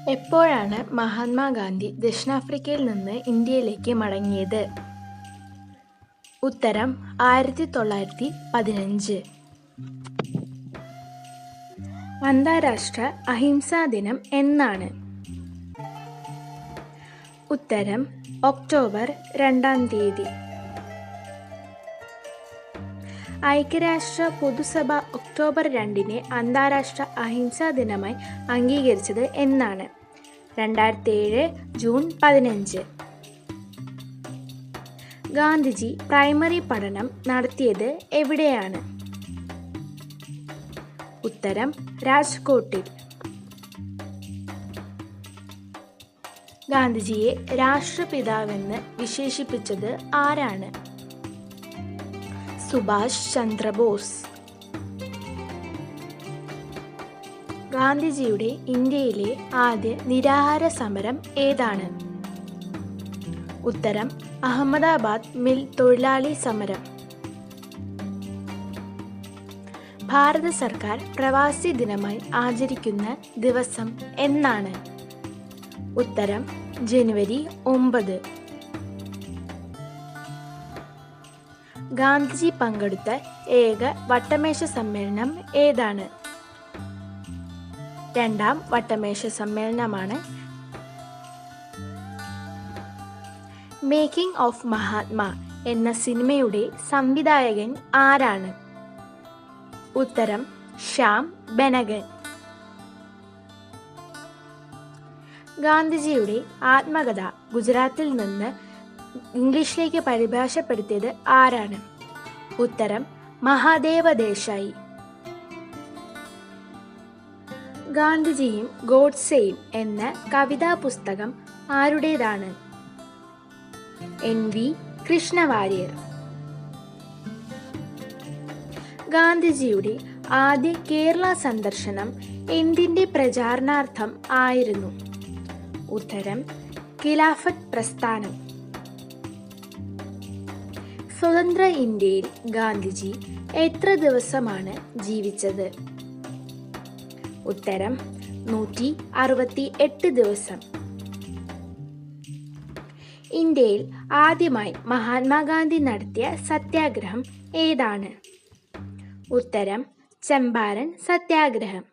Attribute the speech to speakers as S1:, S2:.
S1: എപ്പോഴാണ് മഹാത്മാഗാന്ധി ദക്ഷിണാഫ്രിക്കയിൽ നിന്ന് ഇന്ത്യയിലേക്ക് മടങ്ങിയത്? ഉത്തരം 1915. അന്താരാഷ്ട്ര അഹിംസാ ദിനം എന്നാണ്? ഉത്തരം ഒക്ടോബർ 2. ഐക്യരാഷ്ട്ര പൊതുസഭ ഒക്ടോബർ 2 അന്താരാഷ്ട്ര അഹിംസാ ദിനമായി അംഗീകരിച്ചത് എന്നാണ്? 2007 ജൂൺ 15. ഗാന്ധിജി പ്രൈമറി പഠനം നടത്തിയത് എവിടെയാണ്? ഉത്തരം രാജ്കോട്ടിൽ. ഗാന്ധിജിയെ രാഷ്ട്രപിതാവെന്ന് വിശേഷിപ്പിച്ചത് ആരാണ്? സുഭാഷ് ചന്ദ്രബോസ്. ഗാന്ധിജിയുടെ ഇന്ത്യയിലെ ആദ്യ നിരാഹാര സമരം ഏതാണ്? ഉത്തരം അഹമ്മദാബാദ് മിൽ തൊഴിലാളി സമരം. ഭാരത സർക്കാർ പ്രവാസി ദിനമായി ആചരിക്കുന്ന ദിവസം എന്നാണ്? ഉത്തരം ജനുവരി 9. ഗാന്ധിജി പങ്കെടുത്ത ഏക വട്ടമേശ സമ്മേളനം ഏതാണ്? രണ്ടാം വട്ടമേശ സമ്മേളനമാണ്. മേക്കിംഗ് ഓഫ് മഹാത്മാ എന്ന സിനിമയുടെ സംവിധായകൻ ആരാണ്? ഉത്തരം ശ്യാം ബെനഗൽ. ഗാന്ധിജിയുടെ ആത്മകഥ ഗുജറാത്തിൽ നിന്ന് ഇംഗ്ലീഷിലേക്ക് പരിഭാഷപ്പെടുത്തിയത് ആരാണ്? ഉത്തരം മഹാദേവ ദേശായി. ഗാന്ധിജിയും ഗോഡ്സെയും എന്ന കവിതാ പുസ്തകം ആരുടേതാണ്? NV കൃഷ്ണവാര്യർ. ഗാന്ധിജിയുടെ ആദ്യ കേരള സന്ദർശനം എന്തിന്റെ പ്രചാരണാർത്ഥം ആയിരുന്നു? ഉത്തരം ഖിലാഫത്ത് പ്രസ്ഥാനം. സ്വതന്ത്ര ഇന്ത്യയിൽ ഗാന്ധിജി എത്ര ദിവസമാണ് ജീവിച്ചത്? ഉത്തരം 168 ദിവസം. ഇന്ത്യയിൽ ആദ്യമായി മഹാത്മാഗാന്ധി നടത്തിയ സത്യാഗ്രഹം ഏതാണ്? ഉത്തരം ചമ്പാരൻ സത്യാഗ്രഹം.